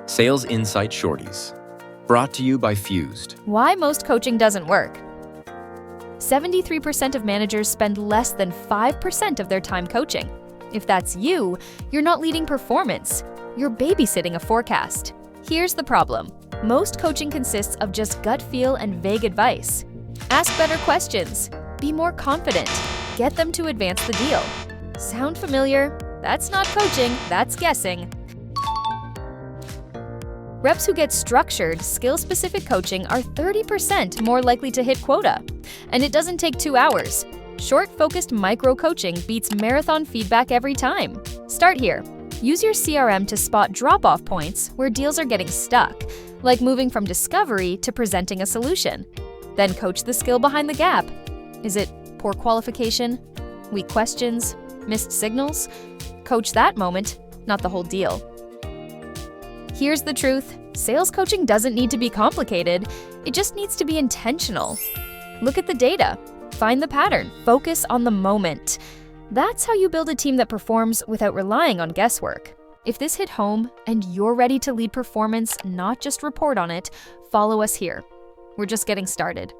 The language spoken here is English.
Sales Insight Shorties. Brought to you by Fused. Why most coaching doesn't work. 73% of managers spend less than 5% of their time coaching. If that's you, you're not leading performance. You're babysitting a forecast. Here's the problem. Most coaching consists of just gut feel and vague advice. Ask better questions. Be more confident. Get them to advance the deal. Sound familiar? That's not coaching, that's guessing. Reps who get structured, skill-specific coaching are 30% more likely to hit quota. And it doesn't take 2 hours. Short, focused micro-coaching beats marathon feedback every time. Start here. Use your CRM to spot drop-off points where deals are getting stuck, like moving from discovery to presenting a solution. Then coach the skill behind the gap. Is it poor qualification? Weak questions? Missed signals? Coach that moment, not the whole deal. Here's the truth. Sales coaching doesn't need to be complicated. It just needs to be intentional. Look at the data. Find the pattern. Focus on the moment. That's how you build a team that performs without relying on guesswork. If this hit home and you're ready to lead performance, not just report on it, follow us here. We're just getting started.